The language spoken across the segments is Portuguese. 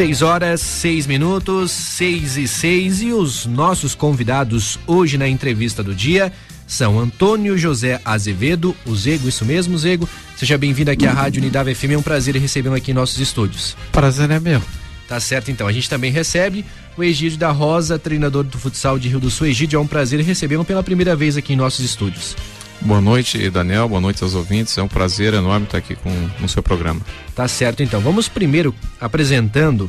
6h06, 6:06, e os nossos convidados hoje na entrevista do dia são Antônio José Azevedo, o Zego, isso mesmo, Zego. Seja bem-vindo aqui à Rádio Unidade FM, é um prazer recebê-lo aqui em nossos estúdios. Prazer é meu. Tá certo, então. A gente também recebe o Egídio da Rosa, treinador do futsal de Rio do Sul. Egídio, é um prazer recebê-lo pela primeira vez aqui em nossos estúdios. Boa noite, Daniel, boa noite aos ouvintes, é um prazer enorme estar aqui no seu programa. Tá certo, então. Vamos primeiro apresentando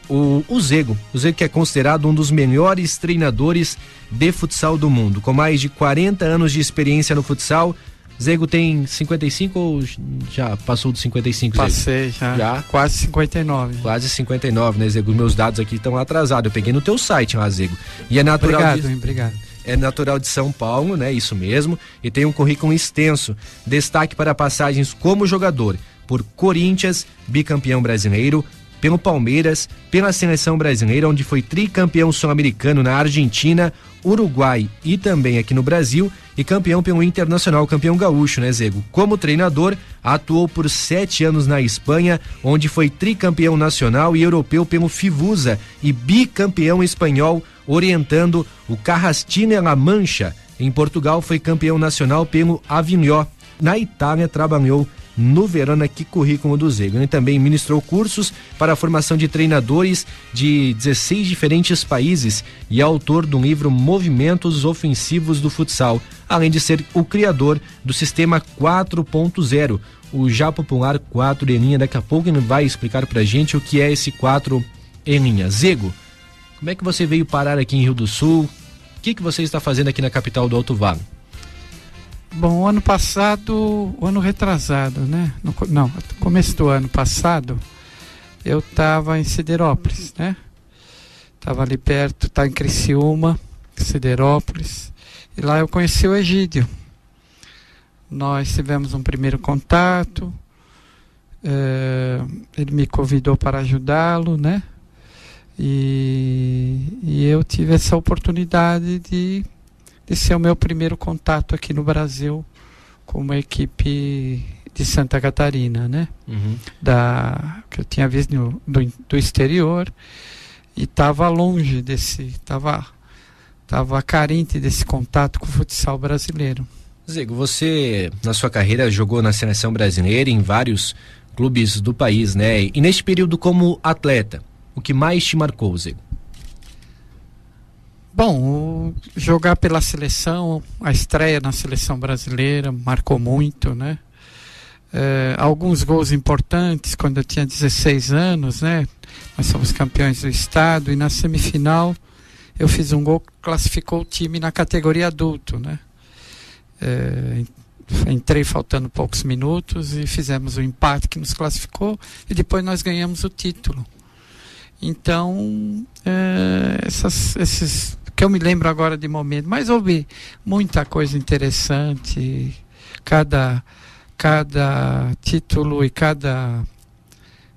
o Zego. O Zego, que é considerado um dos melhores treinadores de futsal do mundo, com mais de 40 anos de experiência no futsal. Zego tem 55 ou já passou dos 55? Passei, já. Quase 59. Quase 59, né, Zego? Meus dados aqui estão atrasados. Eu peguei no teu site lá, Zego. E é natural. Obrigado. É natural de São Paulo, né? Isso mesmo. E tem um currículo extenso. Destaque para passagens como jogador por Corinthians, bicampeão brasileiro, pelo Palmeiras, pela seleção brasileira, onde foi tricampeão sul-americano na Argentina, Uruguai e também aqui no Brasil, e campeão pelo Internacional, campeão gaúcho, né, Zego? Como treinador, atuou por 7 anos na Espanha, onde foi tricampeão nacional e europeu pelo Fivusa e bicampeão espanhol, orientando o Carrastina-La Mancha. Em Portugal, foi campeão nacional pelo Avignon. Na Itália, trabalhou no Verona. Que currículo do Zego. Ele também ministrou cursos para a formação de treinadores de 16 diferentes países e é autor do livro Movimentos Ofensivos do Futsal, além de ser o criador do sistema 4.0, o já popular 4 em linha. Daqui a pouco ele vai explicar pra gente o que é esse 4 em linha. Zego, como é que você veio parar aqui em Rio do Sul? O que você está fazendo aqui na capital do Alto Vale? Bom, o ano retrasado, né? No começo do ano passado, eu estava em Siderópolis, né? Estava ali perto, tá em Criciúma, Siderópolis, e lá eu conheci o Egídio. Nós tivemos um primeiro contato, ele me convidou para ajudá-lo, né? E eu tive essa oportunidade de ser o meu primeiro contato aqui no Brasil com uma equipe de Santa Catarina, né? Uhum. Que eu tinha visto do exterior e estava longe estava carente desse contato com o futsal brasileiro. Zego, você na sua carreira jogou na seleção brasileira em vários clubes do país, né? E neste período como atleta, o que mais te marcou, Zego? Bom, jogar pela seleção, a estreia na seleção brasileira marcou muito, né? Alguns gols importantes quando eu tinha 16 anos, né? Nós somos campeões do estado e na semifinal eu fiz um gol que classificou o time na categoria adulto, né? Entrei faltando poucos minutos e fizemos o empate que nos classificou e depois nós ganhamos o título. Então, esses que eu me lembro agora de momento, mas houve muita coisa interessante, cada título e cada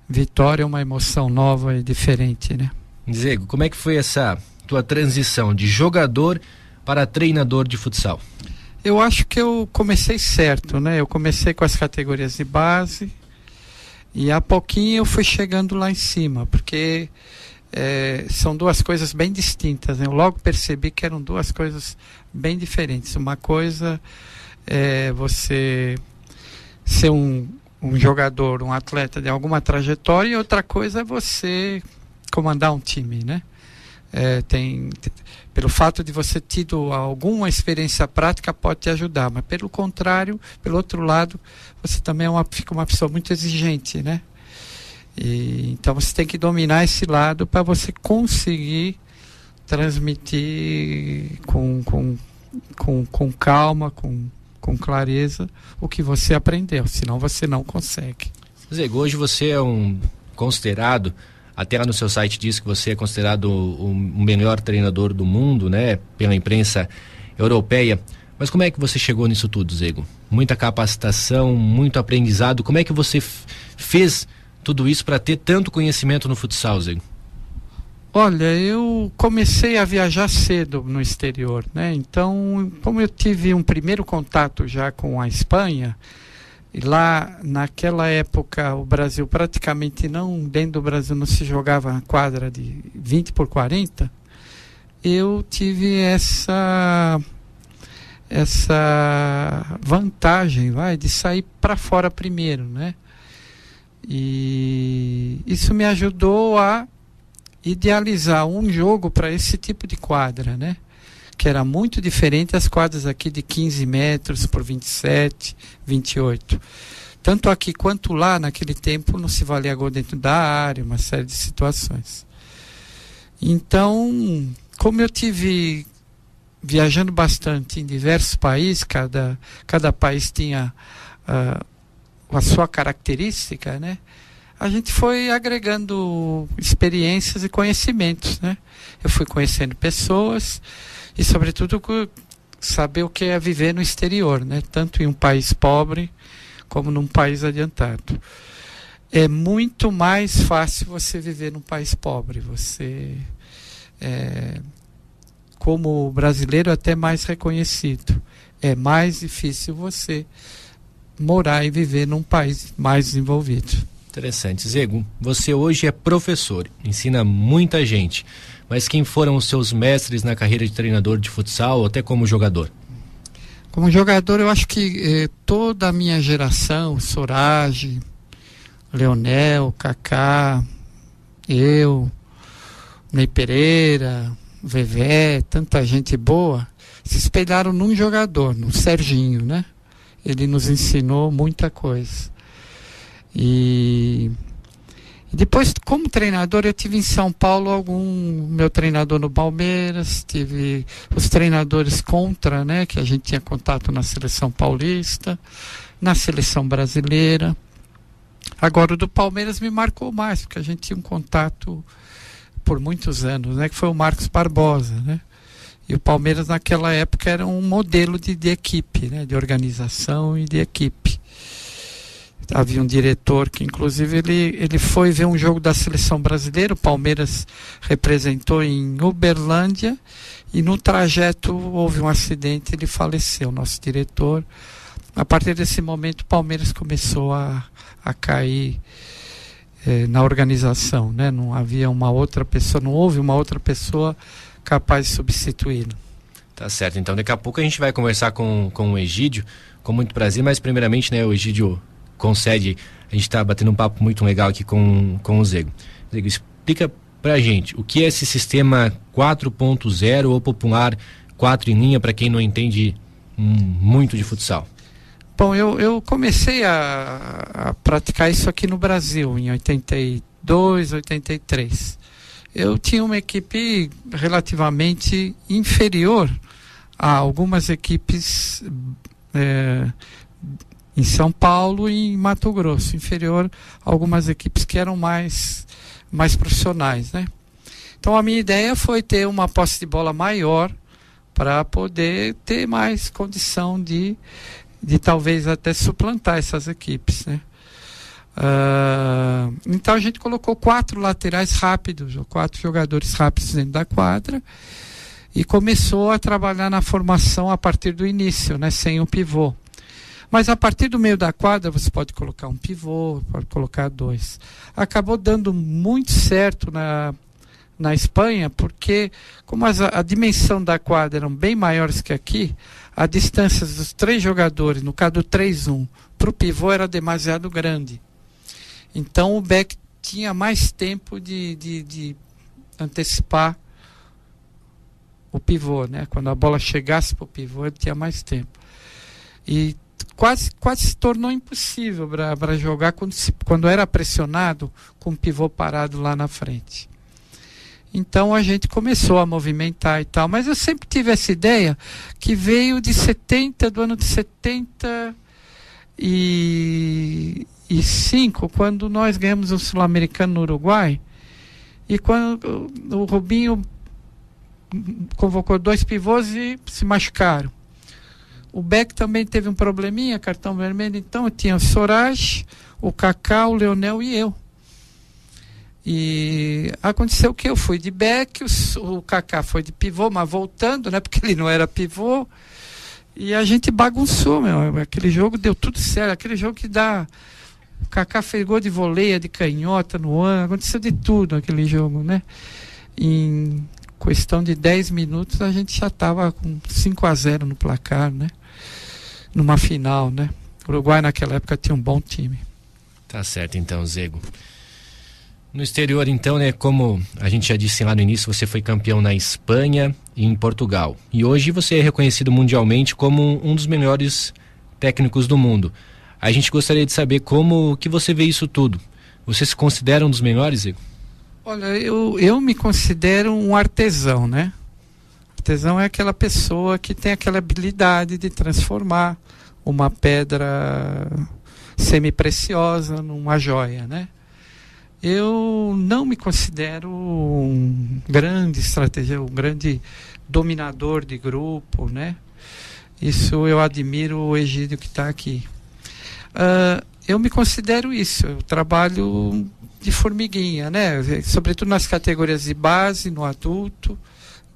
vitória é uma emoção nova e diferente, né? Zego, como é que foi essa tua transição de jogador para treinador de futsal? Eu acho que eu comecei certo, né? Eu comecei com as categorias de base e a pouquinho eu fui chegando lá em cima, porque são duas coisas bem distintas, né? Eu logo percebi que eram duas coisas bem diferentes. Uma coisa é você ser um jogador, um atleta de alguma trajetória, e outra coisa é você comandar um time, né? Pelo fato de você ter tido alguma experiência prática pode te ajudar, mas pelo contrário, pelo outro lado, você também fica uma pessoa muito exigente, né? Então você tem que dominar esse lado para você conseguir transmitir com calma, com clareza o que você aprendeu, senão você não consegue. Zego, hoje você é considerado, até lá no seu site diz que você é considerado o melhor treinador do mundo, né, pela imprensa europeia. Mas como é que você chegou nisso tudo, Zego? Muita capacitação, muito aprendizado. Como é que você fez tudo isso para ter tanto conhecimento no futsal, Zego? Olha, eu comecei a viajar cedo no exterior, né? Então, como eu tive um primeiro contato já com a Espanha, E lá, naquela época, o Brasil praticamente não, dentro do Brasil não se jogava na quadra de 20 por 40, eu tive essa vantagem, de sair para fora primeiro, né? E isso me ajudou a idealizar um jogo para esse tipo de quadra, né? Que era muito diferente das quadras aqui de 15 metros por 27, 28. Tanto aqui quanto lá, naquele tempo, não se valia gol dentro da área, uma série de situações. Então, como eu tive viajando bastante em diversos países, cada país tinha a sua característica, né? A gente foi agregando experiências e conhecimentos, né? Eu fui conhecendo pessoas e, sobretudo, saber o que é viver no exterior, né? Tanto em um país pobre como num país adiantado. É muito mais fácil você viver num país pobre. Você, como brasileiro, até mais reconhecido. É mais difícil você morar e viver num país mais desenvolvido. Interessante. Zego, você hoje é professor, ensina muita gente, mas quem foram os seus mestres na carreira de treinador de futsal ou até como jogador? Como jogador, eu acho que toda a minha geração, Sorage, Leonel, Kaká, eu, Ney Pereira, Vevé, tanta gente boa, se espelharam num jogador, no Serginho, né? Ele nos ensinou muita coisa. E depois, como treinador, eu tive em São Paulo meu treinador no Palmeiras, tive os treinadores contra, né, que a gente tinha contato na seleção paulista, na seleção brasileira. Agora, o do Palmeiras me marcou mais, porque a gente tinha um contato por muitos anos, né, que foi o Marcos Barbosa, né? E o Palmeiras naquela época era um modelo de equipe, né, de organização e de equipe. Havia um diretor que, inclusive, ele foi ver um jogo da seleção brasileira. O Palmeiras representou em Uberlândia e no trajeto houve um acidente, ele faleceu, nosso diretor. A partir desse momento, o Palmeiras começou a cair na organização, né? Não havia uma outra pessoa, não houve uma outra pessoa capaz de substituí-lo. Tá certo, então daqui a pouco a gente vai conversar com o Egídio, com muito prazer, mas primeiramente, né, o Egídio concede, a gente está batendo um papo muito legal aqui com o Zego. Zego, explica pra gente o que é esse sistema 4.0 ou popular 4 em linha, para quem não entende muito de futsal. Bom, eu comecei a praticar isso aqui no Brasil em 82, 83. Eu tinha uma equipe relativamente inferior a algumas equipes em São Paulo e em Mato Grosso, inferior a algumas equipes que eram mais profissionais, né? Então a minha ideia foi ter uma posse de bola maior para poder ter mais condição de talvez até suplantar essas equipes, né? Então a gente colocou 4 laterais rápidos, 4 jogadores rápidos dentro da quadra e começou a trabalhar na formação a partir do início, né, sem o pivô. Mas a partir do meio da quadra você pode colocar um pivô, pode colocar 2. Acabou dando muito certo na Espanha, porque como a dimensão da quadra eram bem maiores que aqui, a distância dos 3 jogadores, no caso do 3-1, para o pivô era demasiado grande. Então o back tinha mais tempo de antecipar o pivô, né? Quando a bola chegasse para o pivô, ele tinha mais tempo. E quase se tornou impossível para jogar quando era pressionado com o pivô parado lá na frente. Então a gente começou a movimentar e tal, mas eu sempre tive essa ideia que veio do ano de 75, quando nós ganhamos o Sul-Americano no Uruguai, e quando o Rubinho convocou 2 pivôs e se machucaram. O Beck também teve um probleminha, cartão vermelho, então eu tinha o Sorage, o Kaká, o Leonel e eu. E aconteceu que eu fui de Beck, o Kaká foi de pivô, mas voltando, né, porque ele não era pivô, E a gente bagunçou, meu. Aquele jogo deu tudo certo. Aquele jogo que dá... O Kaká fez gol de voleia, de canhota no ano. Aconteceu de tudo aquele jogo, né? Em questão de 10 minutos a gente já estava com 5-0 no placar, né? Numa final, né? O Uruguai naquela época tinha um bom time. Tá certo então, Zego. No exterior então, né, como a gente já disse lá no início, você foi campeão na Espanha e em Portugal. E hoje você é reconhecido mundialmente como um dos melhores técnicos do mundo. A gente gostaria de saber como que você vê isso tudo. Você se considera um dos melhores, Zego? Olha, eu me considero um artesão, né? Artesão é aquela pessoa que tem aquela habilidade de transformar uma pedra semi-preciosa numa joia, né? Eu não me considero um grande estrategista, um grande dominador de grupo, né? Isso eu admiro o Egídio que está aqui. Eu me considero isso, eu trabalho de formiguinha, né? Sobretudo nas categorias de base, no adulto,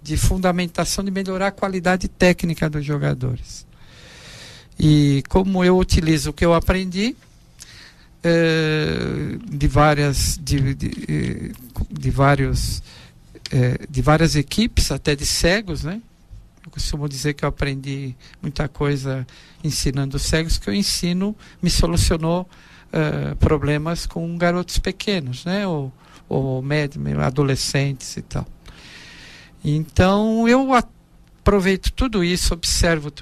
de fundamentação, de melhorar a qualidade técnica dos jogadores. E como eu utilizo o que eu aprendi de várias equipes, até de cegos, né? Eu costumo dizer que eu aprendi muita coisa ensinando cegos, que eu ensino me solucionou problemas com garotos pequenos, né? ou adolescentes e tal. Então eu aproveito tudo isso, observo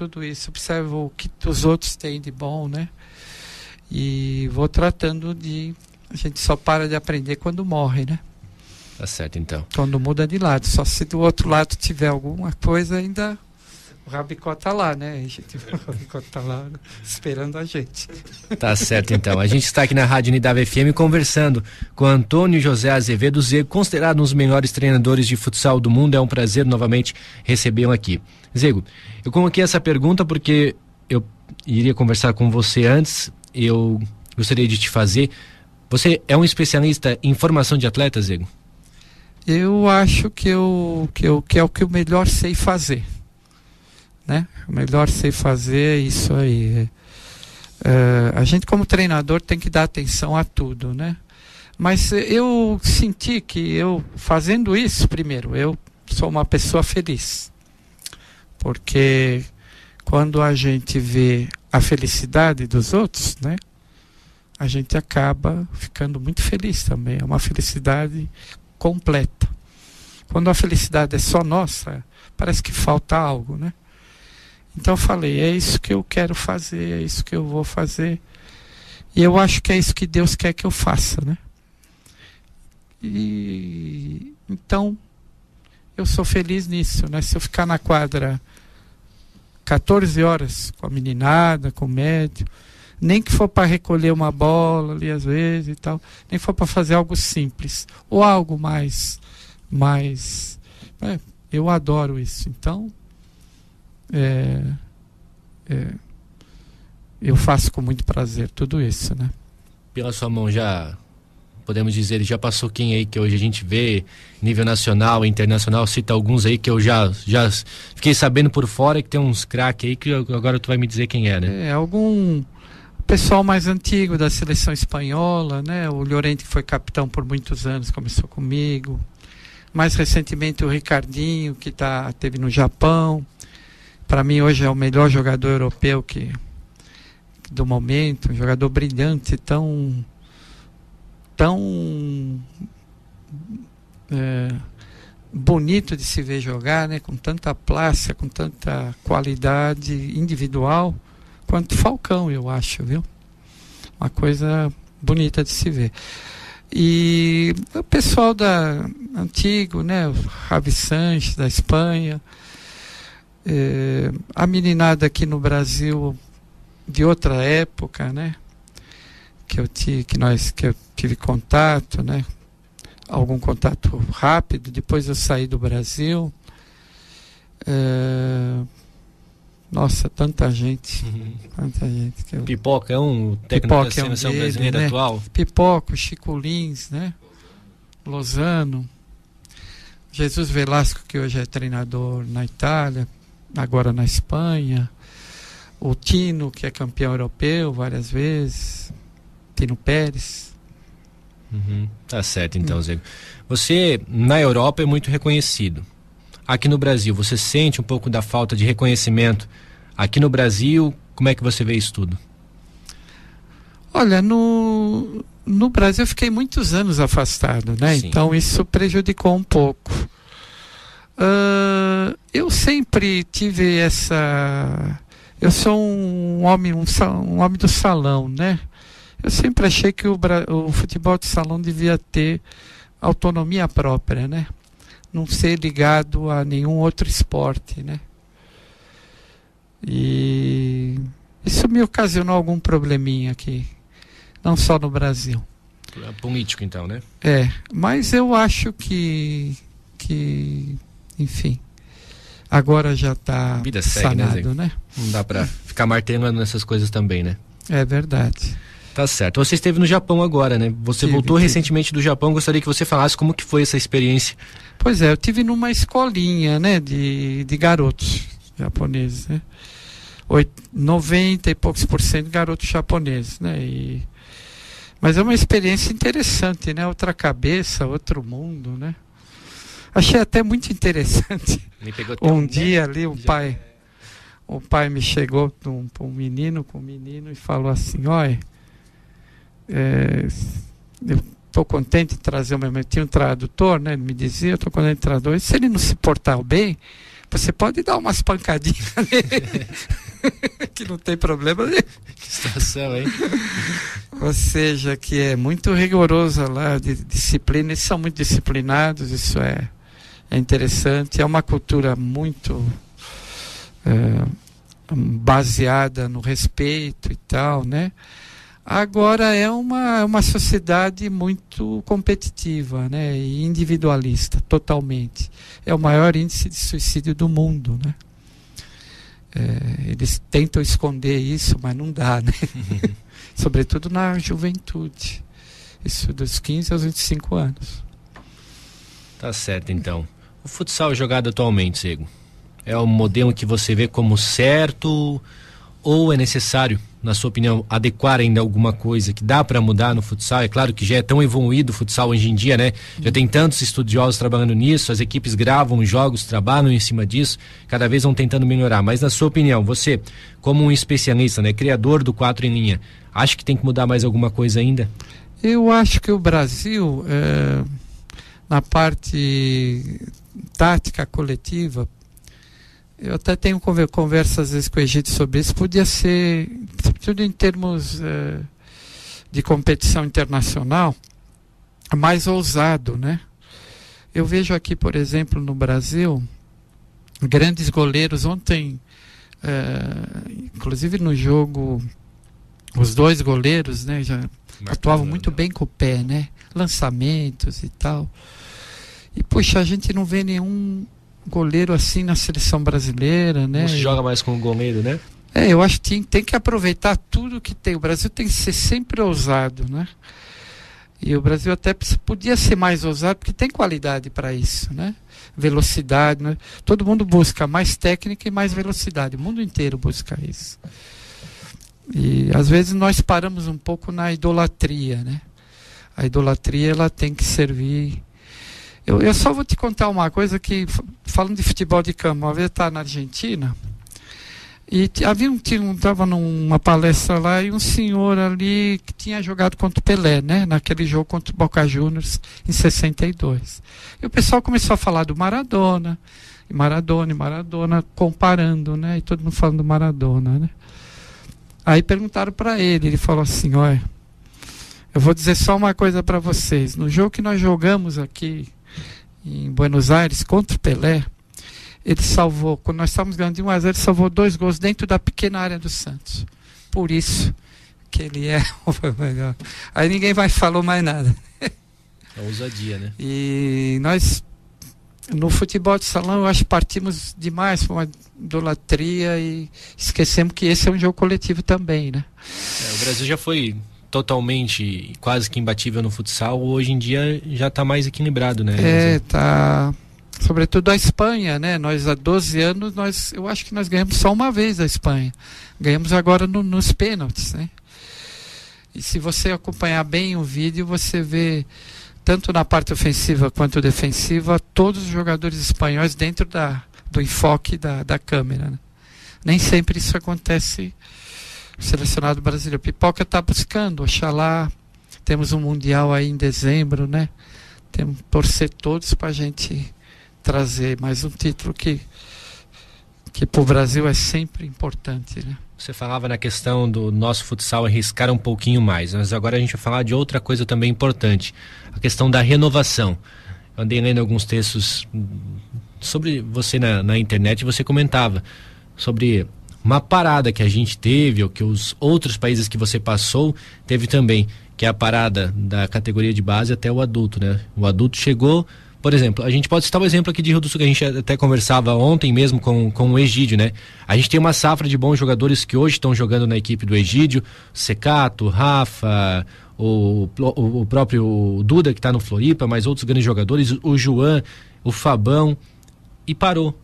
o que os outros têm de bom, né? E vou tratando de... A gente só para de aprender quando morre, né? Tá certo, então. Quando muda de lado. Só se do outro lado tiver alguma coisa, ainda o Rabicó tá lá, né? O Rabicó tá lá esperando a gente. Tá certo, então. A gente está aqui na Rádio Unidade FM conversando com Antônio José Azevedo Zego, considerado um dos melhores treinadores de futsal do mundo. É um prazer novamente recebê-lo aqui. Zego, eu coloquei essa pergunta porque eu iria conversar com você antes. Eu gostaria de te fazer. Você é um especialista em formação de atletas, Zego? Eu acho que é o que eu melhor sei fazer, né? O melhor sei fazer é isso aí. A gente como treinador tem que dar atenção a tudo, né? Mas eu senti que eu fazendo isso, primeiro, eu sou uma pessoa feliz, porque quando a gente vê a felicidade dos outros, né? A gente acaba ficando muito feliz também. É uma felicidade completa. Quando a felicidade é só nossa, parece que falta algo, né? Então eu falei, é isso que eu quero fazer, é isso que eu vou fazer. E eu acho que é isso que Deus quer que eu faça, né? E então eu sou feliz nisso, né? Se eu ficar na quadra 14 horas com a meninada, com o médio, nem que for para recolher uma bola ali às vezes e tal, nem que for para fazer algo simples ou algo mais eu adoro isso. Então eu faço com muito prazer tudo isso, né? Pela sua mão já podemos dizer, ele já passou quem aí que hoje a gente vê nível nacional e internacional, cita alguns aí que eu já fiquei sabendo por fora que tem uns craques aí que agora tu vai me dizer quem é, né? Algum pessoal mais antigo da seleção espanhola, né? O Llorente, que foi capitão por muitos anos, começou comigo. Mais recentemente o Ricardinho, que teve no Japão. Para mim hoje é o melhor jogador europeu do momento, um jogador brilhante, tão bonito de se ver jogar, né? Com tanta plástica, com tanta qualidade individual, quanto Falcão, eu acho, viu? Uma coisa bonita de se ver. E o pessoal antigo, né? O Javi Sanches, da Espanha, a meninada aqui no Brasil de outra época, né? Que eu tive contato, né? Algum contato rápido, depois eu saí do Brasil. Nossa, tanta gente. Pipoca é um técnico da seleção brasileira, né? Atual. Pipoca, Chico Lins, né? Lozano. Jesus Velasco, que hoje é treinador na Itália, agora na Espanha. O Tino, que é campeão europeu várias vezes, Tino Pérez. Tá certo então, Zé. Você na Europa é muito reconhecido. Aqui no Brasil, você sente um pouco da falta de reconhecimento? Aqui no Brasil, como é que você vê isso tudo? Olha, no Brasil eu fiquei muitos anos afastado, né? Sim. Então isso prejudicou um pouco. Eu sempre tive essa... Eu sou um homem do salão, né? Eu sempre achei que o futebol de salão devia ter autonomia própria, né? Não ser ligado a nenhum outro esporte, né? E isso me ocasionou algum probleminha aqui, não só no Brasil. Político então, né? Mas eu acho que enfim, agora já está sanado, né? Não dá pra ficar martelando nessas coisas também, né? É verdade. Tá certo. Você esteve no Japão agora, né? Você voltou recentemente do Japão. Gostaria que você falasse como que foi essa experiência. Pois é, eu tive numa escolinha, né? De garotos japoneses, né? 90 e poucos % de garotos japoneses, né? Mas é uma experiência interessante, né? Outra cabeça, outro mundo, né? Achei até muito interessante. Um dia ali o pai me chegou com um menino e falou assim: olha, eu estou contente de trazer eu tinha um tradutor, né? Ele me dizia, eu estou contente de tradutor. E se ele não se portar bem, você pode dar umas pancadinhas nele, que não tem problema. Que situação, hein? Ou seja, que é muito rigorosa lá, de disciplina. Eles são muito disciplinados, isso é interessante. É uma cultura muito baseada no respeito e tal, né? Agora é uma sociedade muito competitiva, né? E individualista, totalmente. É o maior índice de suicídio do mundo, né? Eles tentam esconder isso, mas não dá, né? Sobretudo na juventude. Isso dos 15 aos 25 anos. Tá certo, então. O futsal jogado atualmente, Sego, é um modelo que você vê como certo ou é necessário, na sua opinião, adequar ainda alguma coisa que dá para mudar no futsal? É claro que já é tão evoluído o futsal hoje em dia, né? Já tem tantos estudiosos trabalhando nisso, as equipes gravam jogos, trabalham em cima disso, cada vez vão tentando melhorar. Mas na sua opinião, você, como um especialista, né, criador do 4 em linha, acha que tem que mudar mais alguma coisa ainda? Eu acho que o Brasil, na parte tática coletiva, eu até tenho conversas às vezes com o Egito sobre isso, podia ser, sobretudo em termos de competição internacional, mais ousado, né? Eu vejo aqui, por exemplo, no Brasil, grandes goleiros. Ontem, inclusive no jogo, os dois goleiros, né, já atuavam muito bem com o pé, né? Lançamentos e tal. E, puxa, a gente não vê nenhum goleiro assim na seleção brasileira, né? Não se joga mais com o goleiro, né? Eu acho que tem que aproveitar tudo que tem. O Brasil tem que ser sempre ousado, né? E o Brasil até podia ser mais ousado, porque tem qualidade para isso, né? Velocidade, né? Todo mundo busca mais técnica e mais velocidade. O mundo inteiro busca isso. E às vezes nós paramos um pouco na idolatria, né? A idolatria, ela tem que servir... Eu só vou te contar uma coisa que, falando de futebol de campo, uma vez eu estava na Argentina e estava numa palestra lá e um senhor ali que tinha jogado contra o Pelé, né? Naquele jogo contra o Boca Juniors em 62. E o pessoal começou a falar do Maradona, e Maradona, comparando, né? E todo mundo falando do Maradona, né? Aí perguntaram para ele falou assim: olha, eu vou dizer só uma coisa para vocês. No jogo que nós jogamos aqui em Buenos Aires contra o Pelé, ele salvou, quando nós estávamos ganhando de 1-0, ele salvou 2 gols dentro da pequena área do Santos. Por isso que ele é o melhor. Aí ninguém mais falou mais nada. É ousadia, né? E nós, no futebol de salão, eu acho que partimos demais para uma idolatria e esquecemos que esse é um jogo coletivo também, né? O Brasil já foi totalmente, quase que imbatível no futsal, hoje em dia já está mais equilibrado, né? Tá. sobretudo a Espanha, né? Nós há 12 anos, eu acho que nós ganhamos só uma vez a Espanha. Ganhamos agora nos pênaltis, né? E se você acompanhar bem o vídeo, você vê, tanto na parte ofensiva quanto defensiva, todos os jogadores espanhóis dentro do enfoque da câmera, né? Nem sempre isso acontece no selecionado brasileiro. Pipoca está buscando, oxalá, temos um Mundial aí em dezembro, né? Temos que torcer todos para a gente trazer mais um título que para o Brasil é sempre importante, né? Você falava na questão do nosso futsal arriscar um pouquinho mais, mas agora a gente vai falar de outra coisa também importante, a questão da renovação. Eu andei lendo alguns textos sobre você na internet e você comentava sobre uma parada que a gente teve, ou que os outros países que você passou teve também, que é a parada da categoria de base até o adulto, né? O adulto chegou, por exemplo, a gente pode citar o exemplo aqui de Rio do Sul, que a gente até conversava ontem mesmo com o Egídio, né? A gente tem uma safra de bons jogadores que hoje estão jogando na equipe do Egídio, Secato, Rafa, o próprio Duda, que está no Floripa, mas outros grandes jogadores, o João, o Fabão, e parou.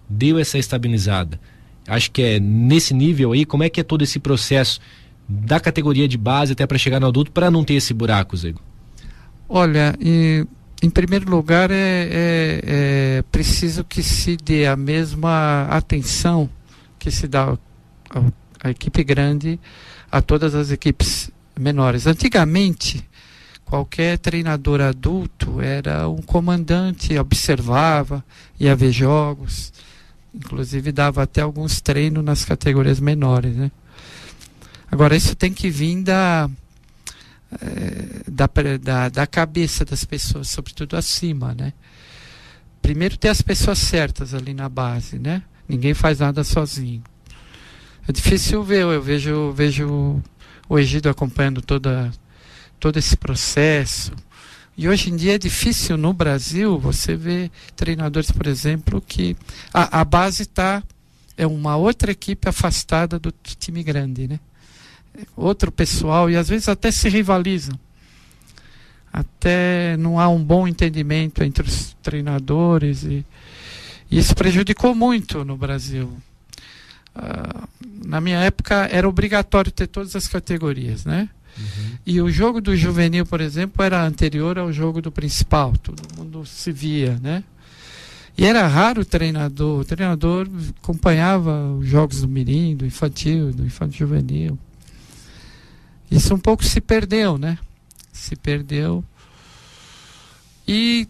Deu essa estabilizada. Acho que é nesse nível aí, como é que é todo esse processo da categoria de base até para chegar no adulto, para não ter esse buraco, Zego? Olha, em primeiro lugar, é preciso que se dê a mesma atenção que se dá à equipe grande a todas as equipes menores. Antigamente, qualquer treinador adulto era um comandante, observava, ia ver jogos, inclusive dava até alguns treinos nas categorias menores, né? Agora, isso tem que vir da cabeça das pessoas, sobretudo acima, né? Primeiro ter as pessoas certas ali na base, né? Ninguém faz nada sozinho. É difícil ver, eu vejo o Egídio acompanhando todo esse processo. E hoje em dia é difícil no Brasil você ver treinadores, por exemplo, que a base é uma outra equipe afastada do time grande, né? Outro pessoal, e às vezes até se rivalizam. Até não há um bom entendimento entre os treinadores e isso prejudicou muito no Brasil. Na minha época era obrigatório ter todas as categorias, né? Uhum. E o jogo do juvenil, por exemplo, era anterior ao jogo do principal, todo mundo se via, né? E era raro o treinador acompanhava os jogos do mirim, do infantil juvenil. Isso um pouco se perdeu, né? Se perdeu. E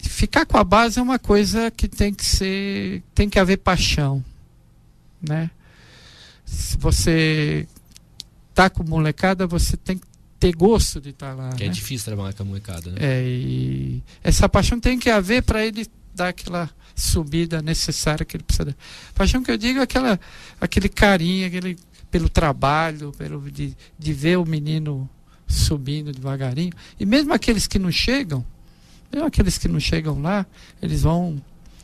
ficar com a base é uma coisa que tem que haver paixão, né? Se você tá com molecada, você tem que ter gosto de estar lá. Que, né? É difícil trabalhar com a molecada, né? E essa paixão tem que haver para ele dar aquela subida necessária que ele precisa dar. Paixão que eu digo é aquele carinho, pelo trabalho, de ver o menino subindo devagarinho. E mesmo aqueles que não chegam lá, eles vão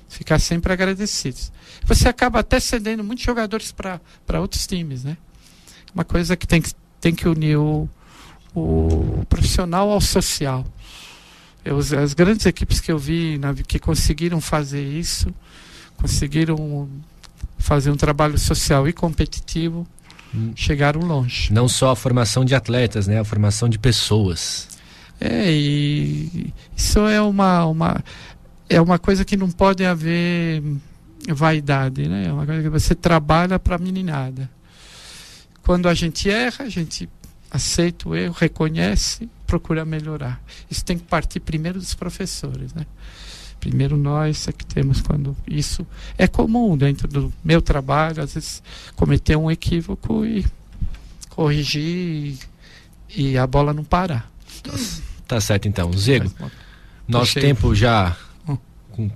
ficar sempre agradecidos. Você acaba até cedendo muitos jogadores para outros times, né? Uma coisa que tem que unir o profissional ao social. As grandes equipes que eu vi que conseguiram fazer isso, conseguiram fazer um trabalho social e competitivo, chegaram longe. Não só a formação de atletas, né? A formação de pessoas. E isso é uma coisa que não pode haver vaidade, né? É uma coisa que você trabalha para a meninada. Quando a gente erra, a gente aceita o erro, reconhece, procura melhorar. Isso tem que partir primeiro dos professores, né? Primeiro nós é que temos, quando isso é comum dentro do meu trabalho, às vezes cometer um equívoco e corrigir e a bola não parar. Tá certo então. Zego, nosso tempo já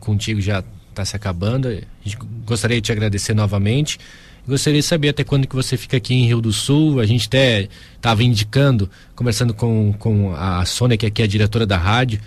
contigo já está se acabando. A gente gostaria de te agradecer novamente. Gostaria de saber até quando que você fica aqui em Rio do Sul. A gente até estava indicando, conversando com a Sônia, que aqui é a diretora da rádio,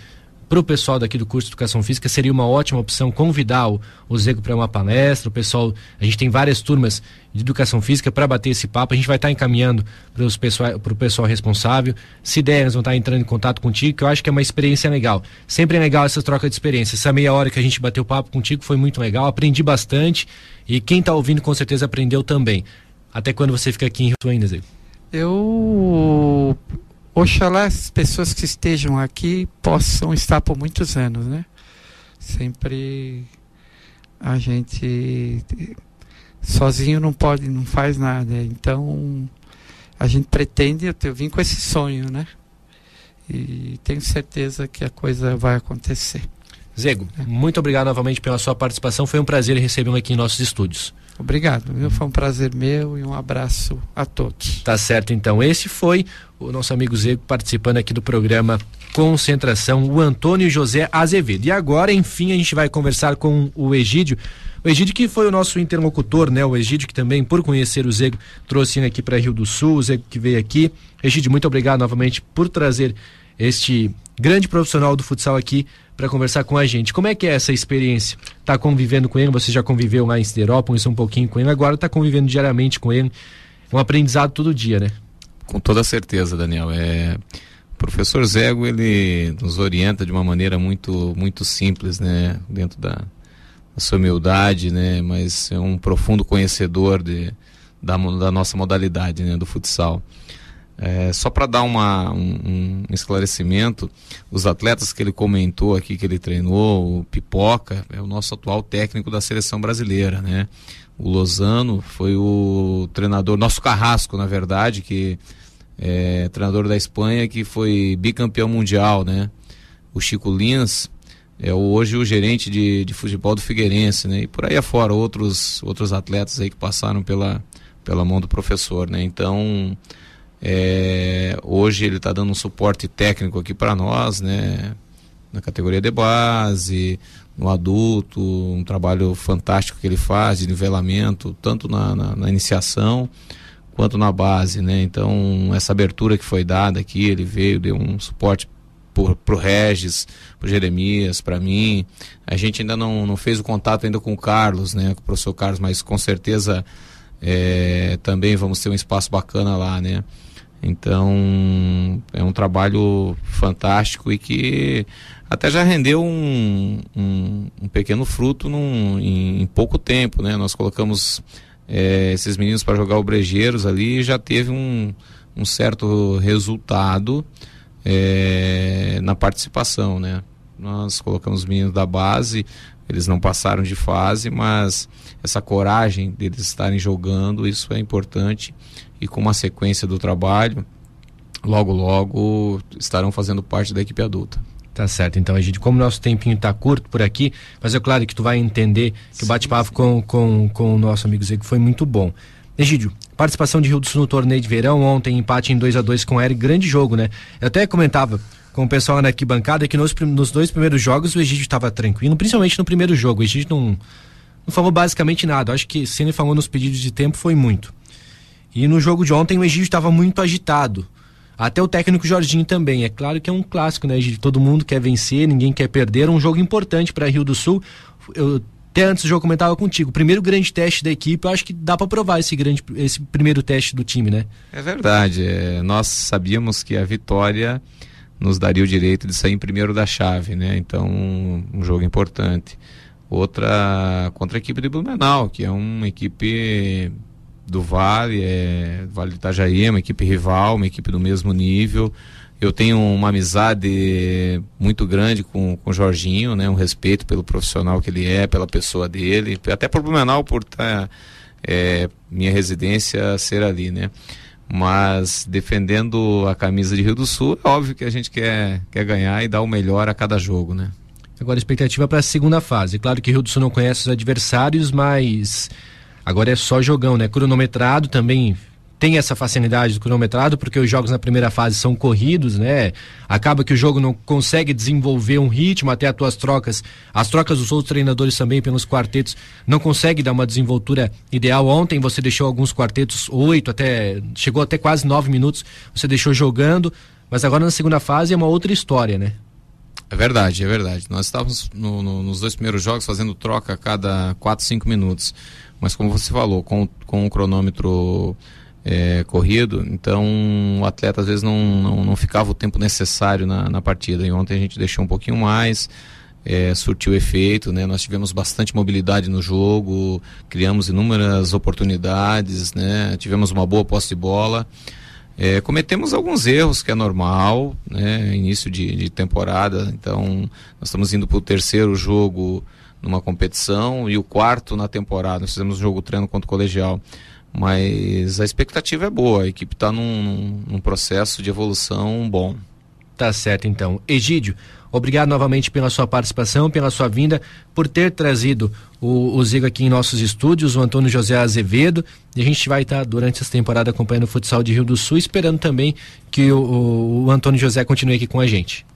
para o pessoal daqui do curso de Educação Física, seria uma ótima opção convidar o Zego para uma palestra. O pessoal, a gente tem várias turmas de Educação Física para bater esse papo. A gente vai estar encaminhando para o pessoal responsável. Se der, eles vão estar entrando em contato contigo, que eu acho que é uma experiência legal. Sempre é legal essa troca de experiência. Essa meia hora que a gente bateu papo contigo foi muito legal, aprendi bastante, e quem está ouvindo com certeza aprendeu também. Até quando você fica aqui em Rio Sul ainda, Zego? Oxalá as pessoas que estejam aqui possam estar por muitos anos, né? Sempre a gente sozinho não faz nada. Então a gente pretende, eu vim com esse sonho, né? E tenho certeza que a coisa vai acontecer. Zego, muito obrigado novamente pela sua participação. Foi um prazer recebê-lo aqui em nossos estúdios. Obrigado, foi um prazer meu e um abraço a todos. Tá certo, então. Esse foi o nosso amigo Zego participando aqui do programa Concentração, o Antônio José Azevedo. E agora, enfim, a gente vai conversar com o Egídio. O Egídio que foi o nosso interlocutor, né? O Egídio que também, por conhecer o Zego, trouxe ele aqui para Rio do Sul, o Zego que veio aqui. Egídio, muito obrigado novamente por trazer este grande profissional do futsal aqui para conversar com a gente. Como é que é essa experiência? Tá convivendo com ele? Você já conviveu lá em Siderópolis um pouquinho com ele, agora tá convivendo diariamente com ele. É um aprendizado todo dia, né? Com toda certeza, Daniel. O professor Zego, ele nos orienta de uma maneira muito, muito simples, né? Dentro da sua humildade, né? Mas é um profundo conhecedor da nossa modalidade, né? Do futsal. Só para dar um esclarecimento, os atletas que ele comentou aqui, que ele treinou, o Pipoca é o nosso atual técnico da seleção brasileira, né? O Lozano foi o treinador, nosso carrasco, na verdade, que é treinador da Espanha, que foi bicampeão mundial, né? O Chico Lins é hoje o gerente de futebol do Figueirense, né? E por aí afora, outros atletas aí que passaram pela mão do professor, né? Então, hoje ele está dando um suporte técnico aqui para nós, né? Na categoria de base, no adulto, um trabalho fantástico que ele faz de nivelamento, tanto na iniciação quanto na base, né? Então, essa abertura que foi dada aqui, ele veio, deu um suporte pro Regis, pro Jeremias, para mim. A gente ainda não fez o contato ainda com o Carlos, né? Com o professor Carlos, mas com certeza também vamos ter um espaço bacana lá, né? Então, é um trabalho fantástico e que até já rendeu um pequeno fruto em pouco tempo, né? Nós colocamos esses meninos para jogar o Brejeiros ali e já teve um certo resultado na participação, né? Nós colocamos os meninos da base, eles não passaram de fase, mas essa coragem deles estarem jogando, isso é importante. E com uma sequência do trabalho, logo estarão fazendo parte da equipe adulta. Tá certo, então, Egídio, como nosso tempinho tá curto por aqui, mas é claro que tu vai entender que o bate-papo com o nosso amigo Zego foi muito bom. Egídio, participação de Rio do Sul no torneio de verão, ontem empate em 2-2 com o Eric, grande jogo, né? Eu até comentava com o pessoal na arquibancada que nos dois primeiros jogos o Egídio estava tranquilo, principalmente no primeiro jogo. O Egídio não falou basicamente nada. Eu acho que se ele falou nos pedidos de tempo foi muito. E no jogo de ontem o Egídio estava muito agitado. Até o técnico Jorginho também. É claro que é um clássico, né, Egídio? Todo mundo quer vencer, ninguém quer perder. Um jogo importante para Rio do Sul. Eu até antes do jogo comentava contigo. O primeiro grande teste da equipe, eu acho que dá para provar esse primeiro teste do time, né? É verdade. Nós sabíamos que a vitória nos daria o direito de sair em primeiro da chave, né? Então, um jogo importante. Outra contra a equipe de Blumenau, que é uma equipe do Vale, Vale do Itajaí, uma equipe rival, uma equipe do mesmo nível. Eu tenho uma amizade muito grande com o Jorginho, né? Um respeito pelo profissional que ele é, pela pessoa dele, até por Blumenau, por minha residência ser ali, né? Mas defendendo a camisa de Rio do Sul, é óbvio que a gente quer ganhar e dar o melhor a cada jogo, né? Agora a expectativa para a segunda fase. Claro que Rio do Sul não conhece os adversários, mas agora é só jogão, né? Cronometrado também tem essa facilidade do cronometrado, porque os jogos na primeira fase são corridos, né? Acaba que o jogo não consegue desenvolver um ritmo, até as trocas dos outros treinadores também pelos quartetos não consegue dar uma desenvoltura ideal. Ontem você deixou alguns quartetos 8, chegou até quase 9 minutos, você deixou jogando, mas agora na segunda fase é uma outra história, né? É verdade. Nós estávamos nos 2 primeiros jogos fazendo troca a cada 4, 5 minutos. Mas como você falou, com o cronômetro corrido, então o atleta às vezes não ficava o tempo necessário na partida. E ontem a gente deixou um pouquinho mais, surtiu efeito, né? Nós tivemos bastante mobilidade no jogo, criamos inúmeras oportunidades, né? Tivemos uma boa posse de bola. Cometemos alguns erros, que é normal, né? Início de temporada, então nós estamos indo para o 3º jogo numa competição e o 4º na temporada. Nós fizemos um jogo treino contra o colegial, mas a expectativa é boa, a equipe está num processo de evolução bom. Tá certo, então. Egídio, obrigado novamente pela sua participação, pela sua vinda, por ter trazido o Zico aqui em nossos estúdios, o Antônio José Azevedo, e a gente vai estar durante essa temporada acompanhando o futsal de Rio do Sul, esperando também que o Antônio José continue aqui com a gente.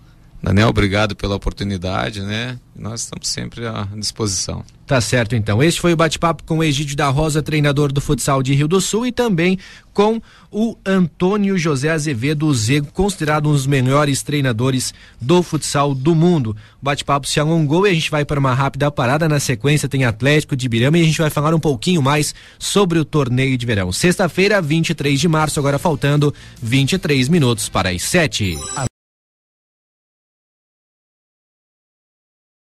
Daniel, obrigado pela oportunidade, né? Nós estamos sempre à disposição. Tá certo, então. Este foi o bate-papo com o Egídio da Rosa, treinador do futsal de Rio do Sul, e também com o Antônio José Azevedo, o Zego, considerado um dos melhores treinadores do futsal do mundo. O bate-papo se alongou e a gente vai para uma rápida parada. Na sequência tem Atlético de Ibirama e a gente vai falar um pouquinho mais sobre o torneio de verão. Sexta-feira, 23 de março, agora faltando 23 minutos para as 7.